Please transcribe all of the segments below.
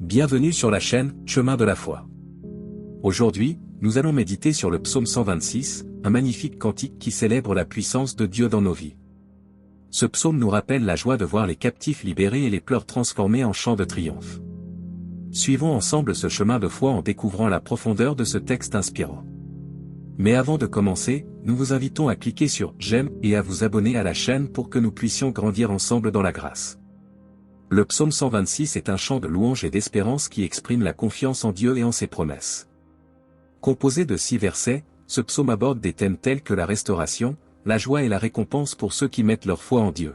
Bienvenue sur la chaîne Chemin de la foi. Aujourd'hui, nous allons méditer sur le psaume 126, un magnifique cantique qui célèbre la puissance de Dieu dans nos vies. Ce psaume nous rappelle la joie de voir les captifs libérés et les pleurs transformés en chants de triomphe. Suivons ensemble ce chemin de foi en découvrant la profondeur de ce texte inspirant. Mais avant de commencer, nous vous invitons à cliquer sur « J'aime » et à vous abonner à la chaîne pour que nous puissions grandir ensemble dans la grâce. Le psaume 126 est un chant de louange et d'espérance qui exprime la confiance en Dieu et en ses promesses. Composé de 6 versets, ce psaume aborde des thèmes tels que la restauration, la joie et la récompense pour ceux qui mettent leur foi en Dieu.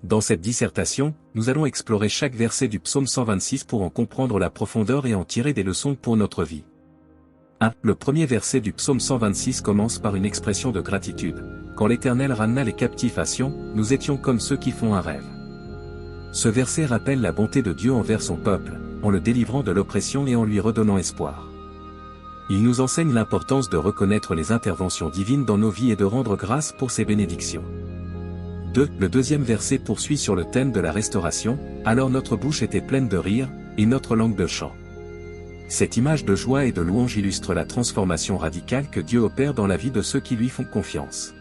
Dans cette dissertation, nous allons explorer chaque verset du psaume 126 pour en comprendre la profondeur et en tirer des leçons pour notre vie. 1. Le premier verset du psaume 126 commence par une expression de gratitude. Quand l'Éternel ramena les captifs à Sion, nous étions comme ceux qui font un rêve. Ce verset rappelle la bonté de Dieu envers son peuple, en le délivrant de l'oppression et en lui redonnant espoir. Il nous enseigne l'importance de reconnaître les interventions divines dans nos vies et de rendre grâce pour ses bénédictions. 2. Le deuxième verset poursuit sur le thème de la restauration, alors notre bouche était pleine de rire, et notre langue de chant. Cette image de joie et de louange illustre la transformation radicale que Dieu opère dans la vie de ceux qui lui font confiance.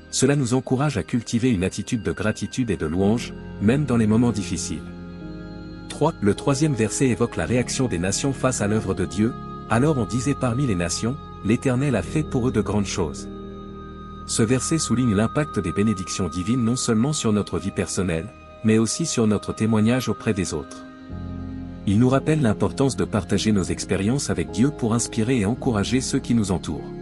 Cela nous encourage à cultiver une attitude de gratitude et de louange, même dans les moments difficiles. 3. Le troisième verset évoque la réaction des nations face à l'œuvre de Dieu. Alors on disait parmi les nations, l'Éternel a fait pour eux de grandes choses. Ce verset souligne l'impact des bénédictions divines non seulement sur notre vie personnelle, mais aussi sur notre témoignage auprès des autres. Il nous rappelle l'importance de partager nos expériences avec Dieu pour inspirer et encourager ceux qui nous entourent.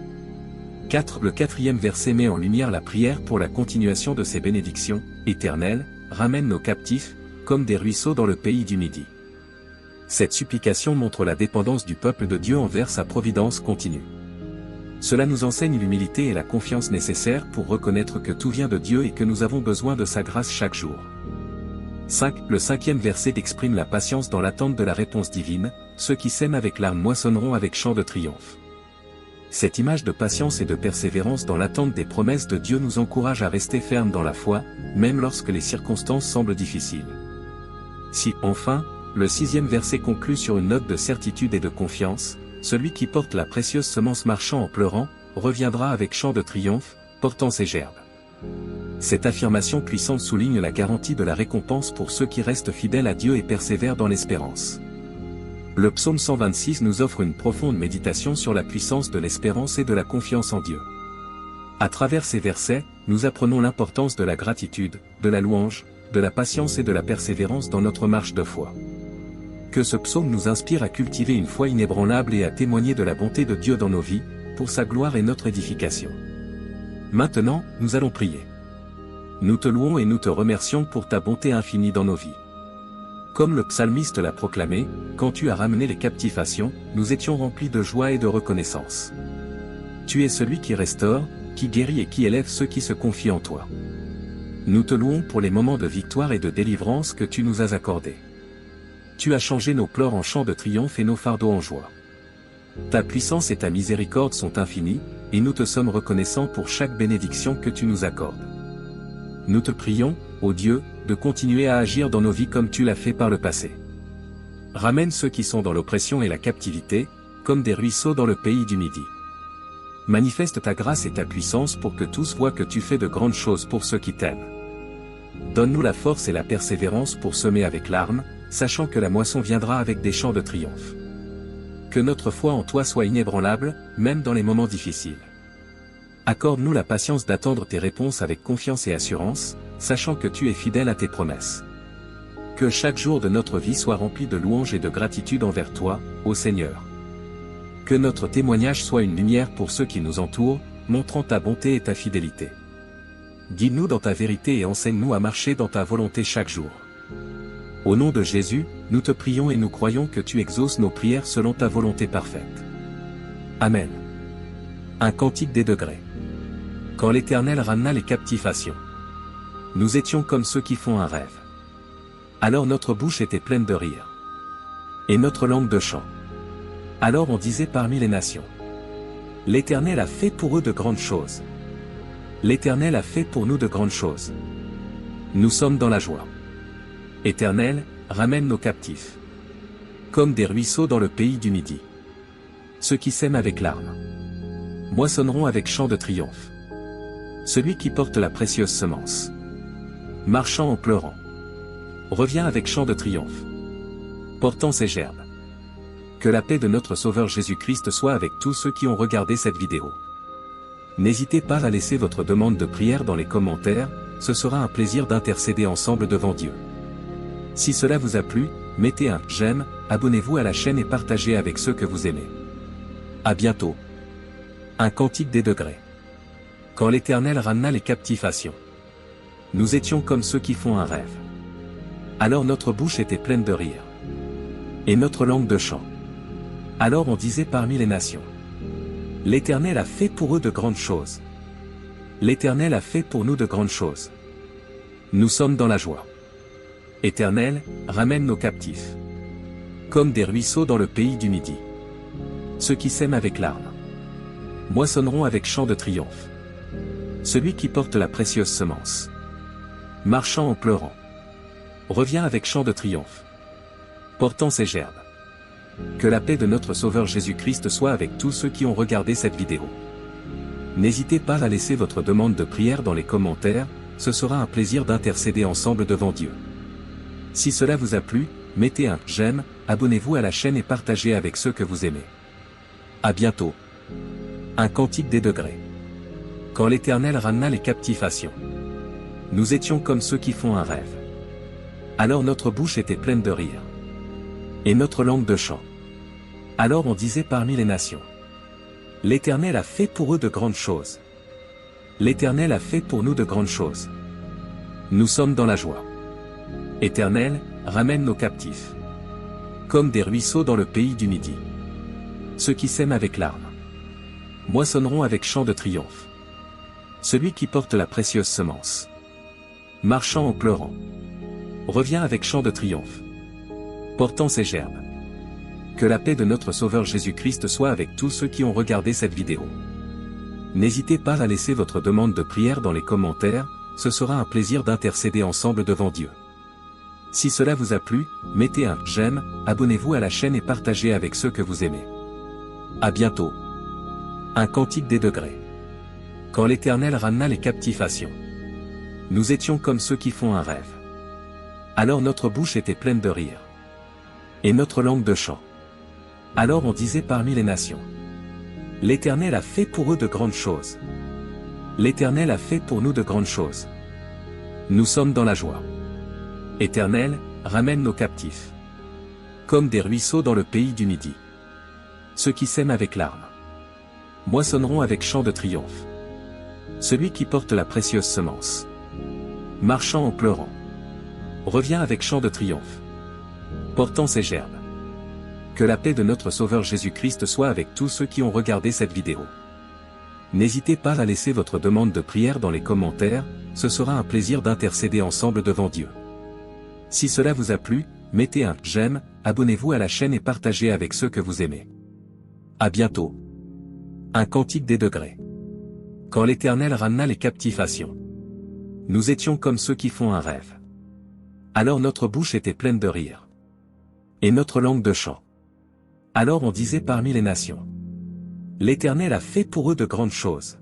4. Le quatrième verset met en lumière la prière pour la continuation de ces bénédictions. Éternel, ramène nos captifs, comme des ruisseaux dans le pays du Midi. Cette supplication montre la dépendance du peuple de Dieu envers sa providence continue. Cela nous enseigne l'humilité et la confiance nécessaires pour reconnaître que tout vient de Dieu et que nous avons besoin de sa grâce chaque jour. 5. Le cinquième verset exprime la patience dans l'attente de la réponse divine. Ceux qui sèment avec larmes moissonneront avec chant de triomphe. Cette image de patience et de persévérance dans l'attente des promesses de Dieu nous encourage à rester fermes dans la foi, même lorsque les circonstances semblent difficiles. Si, enfin, le sixième verset conclut sur une note de certitude et de confiance, celui qui porte la précieuse semence marchant en pleurant, reviendra avec chant de triomphe, portant ses gerbes. Cette affirmation puissante souligne la garantie de la récompense pour ceux qui restent fidèles à Dieu et persévèrent dans l'espérance. Le psaume 126 nous offre une profonde méditation sur la puissance de l'espérance et de la confiance en Dieu. À travers ces versets, nous apprenons l'importance de la gratitude, de la louange, de la patience et de la persévérance dans notre marche de foi. Que ce psaume nous inspire à cultiver une foi inébranlable et à témoigner de la bonté de Dieu dans nos vies, pour sa gloire et notre édification. Maintenant, nous allons prier. Nous te louons et nous te remercions pour ta bonté infinie dans nos vies. Comme le psalmiste l'a proclamé, quand tu as ramené les captifs à Sion, nous étions remplis de joie et de reconnaissance. Tu es celui qui restaure, qui guérit et qui élève ceux qui se confient en toi. Nous te louons pour les moments de victoire et de délivrance que tu nous as accordés. Tu as changé nos pleurs en chants de triomphe et nos fardeaux en joie. Ta puissance et ta miséricorde sont infinies, et nous te sommes reconnaissants pour chaque bénédiction que tu nous accordes. Nous te prions, ô Dieu, de continuer à agir dans nos vies comme tu l'as fait par le passé. Ramène ceux qui sont dans l'oppression et la captivité, comme des ruisseaux dans le pays du Midi. Manifeste ta grâce et ta puissance pour que tous voient que tu fais de grandes choses pour ceux qui t'aiment. Donne-nous la force et la persévérance pour semer avec larmes, sachant que la moisson viendra avec des chants de triomphe. Que notre foi en toi soit inébranlable, même dans les moments difficiles. Accorde-nous la patience d'attendre tes réponses avec confiance et assurance, sachant que tu es fidèle à tes promesses. Que chaque jour de notre vie soit rempli de louange et de gratitude envers toi, ô Seigneur. Que notre témoignage soit une lumière pour ceux qui nous entourent, montrant ta bonté et ta fidélité. Guide-nous dans ta vérité et enseigne-nous à marcher dans ta volonté chaque jour. Au nom de Jésus, nous te prions et nous croyons que tu exauces nos prières selon ta volonté parfaite. Amen. Un cantique des degrés. Quand l'Éternel ramena les captifs à Sion. Nous étions comme ceux qui font un rêve. Alors notre bouche était pleine de rire. Et notre langue de chant. Alors on disait parmi les nations. L'Éternel a fait pour eux de grandes choses. L'Éternel a fait pour nous de grandes choses. Nous sommes dans la joie. Éternel, ramène nos captifs. Comme des ruisseaux dans le pays du Midi. Ceux qui sèment avec larmes moissonneront avec chants de triomphe. Celui qui porte la précieuse semence, marchant en pleurant, revient avec chants de triomphe, portant ses gerbes. Que la paix de notre Sauveur Jésus-Christ soit avec tous ceux qui ont regardé cette vidéo. N'hésitez pas à laisser votre demande de prière dans les commentaires, ce sera un plaisir d'intercéder ensemble devant Dieu. Si cela vous a plu, mettez un j'aime, abonnez-vous à la chaîne et partagez avec ceux que vous aimez. À bientôt. Un cantique des degrés. Quand l'Éternel ramena les captifs à Sion, nous étions comme ceux qui font un rêve. Alors notre bouche était pleine de rire, et notre langue de chant. Alors on disait parmi les nations, l'Éternel a fait pour eux de grandes choses. L'Éternel a fait pour nous de grandes choses. Nous sommes dans la joie. Éternel, ramène nos captifs. Comme des ruisseaux dans le pays du Midi. Ceux qui sèment avec larmes moissonneront avec chants de triomphe. Celui qui porte la précieuse semence, marchant en pleurant, revient avec chants de triomphe, portant ses gerbes. Que la paix de notre Sauveur Jésus-Christ soit avec tous ceux qui ont regardé cette vidéo. N'hésitez pas à laisser votre demande de prière dans les commentaires, ce sera un plaisir d'intercéder ensemble devant Dieu. Si cela vous a plu, mettez un j'aime, abonnez-vous à la chaîne et partagez avec ceux que vous aimez. À bientôt. Un cantique des degrés. Quand l'Éternel ramena les captifs à Sion, nous étions comme ceux qui font un rêve. Alors notre bouche était pleine de rire, et notre langue de chant. Alors on disait parmi les nations, l'Éternel a fait pour eux de grandes choses. L'Éternel a fait pour nous de grandes choses. Nous sommes dans la joie. Éternel, ramène nos captifs. Comme des ruisseaux dans le pays du Midi. Ceux qui sèment avec larmes moissonneront avec chants de triomphe. Celui qui porte la précieuse semence, marchant en pleurant, revient avec chants de triomphe, portant ses gerbes. Que la paix de notre Sauveur Jésus-Christ soit avec tous ceux qui ont regardé cette vidéo. N'hésitez pas à laisser votre demande de prière dans les commentaires, ce sera un plaisir d'intercéder ensemble devant Dieu. Si cela vous a plu, mettez un j'aime, abonnez-vous à la chaîne et partagez avec ceux que vous aimez. À bientôt. Un cantique des degrés. Quand l'Éternel ramena les captifs à Sion, nous étions comme ceux qui font un rêve. Alors notre bouche était pleine de rire, et notre langue de chant. Alors on disait parmi les nations, l'Éternel a fait pour eux de grandes choses. L'Éternel a fait pour nous de grandes choses. Nous sommes dans la joie. Éternel, ramène nos captifs. Comme des ruisseaux dans le pays du Midi. Ceux qui sèment avec larmes moissonneront avec chants de triomphe. Celui qui porte la précieuse semence, marchant en pleurant, revient avec chants de triomphe, portant ses gerbes. Que la paix de notre Sauveur Jésus-Christ soit avec tous ceux qui ont regardé cette vidéo. N'hésitez pas à laisser votre demande de prière dans les commentaires, ce sera un plaisir d'intercéder ensemble devant Dieu. Si cela vous a plu, mettez un j'aime, abonnez-vous à la chaîne et partagez avec ceux que vous aimez. À bientôt. Un cantique des degrés. Quand l'Éternel ramena les captifs à Sion, nous étions comme ceux qui font un rêve. Alors notre bouche était pleine de rire, et notre langue de chant. Alors on disait parmi les nations, l'Éternel a fait pour eux de grandes choses.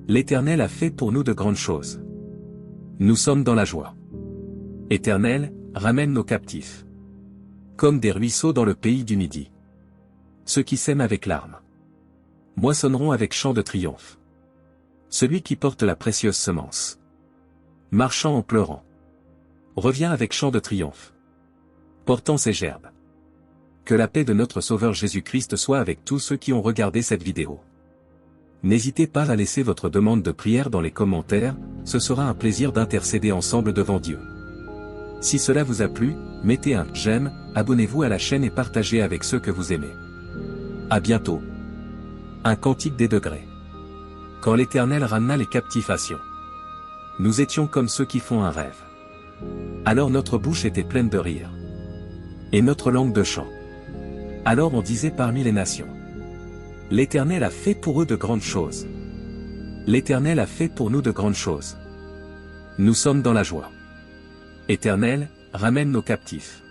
L'Éternel a fait pour nous de grandes choses. Nous sommes dans la joie. Éternel, ramène nos captifs. Comme des ruisseaux dans le pays du Midi. Ceux qui sèment avec larmes moissonneront avec chants de triomphe. Celui qui porte la précieuse semence, marchant en pleurant, revient avec chants de triomphe, portant ses gerbes. Que la paix de notre Sauveur Jésus-Christ soit avec tous ceux qui ont regardé cette vidéo. N'hésitez pas à laisser votre demande de prière dans les commentaires, ce sera un plaisir d'intercéder ensemble devant Dieu. Si cela vous a plu, mettez un j'aime, abonnez-vous à la chaîne et partagez avec ceux que vous aimez. À bientôt. Un cantique des degrés. Quand l'Éternel ramena les captifs à Sion, nous étions comme ceux qui font un rêve. Alors notre bouche était pleine de rire, et notre langue de chant. Alors on disait parmi les nations, l'Éternel a fait pour eux de grandes choses. L'Éternel a fait pour nous de grandes choses. Nous sommes dans la joie. Éternel, ramène nos captifs.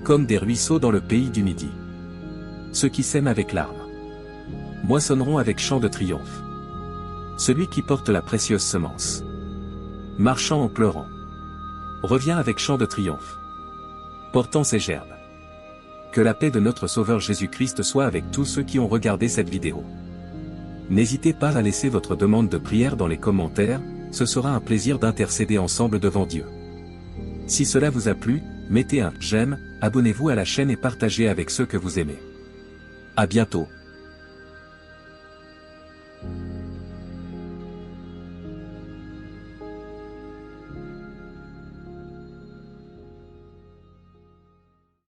Comme des ruisseaux dans le pays du Midi. Ceux qui sèment avec larmes moissonneront avec chant de triomphe. Celui qui porte la précieuse semence, marchant en pleurant, revient avec chant de triomphe, portant ses gerbes. Que la paix de notre Sauveur Jésus-Christ soit avec tous ceux qui ont regardé cette vidéo. N'hésitez pas à laisser votre demande de prière dans les commentaires, ce sera un plaisir d'intercéder ensemble devant Dieu. Si cela vous a plu, mettez un « j'aime », abonnez-vous à la chaîne et partagez avec ceux que vous aimez. À bientôt.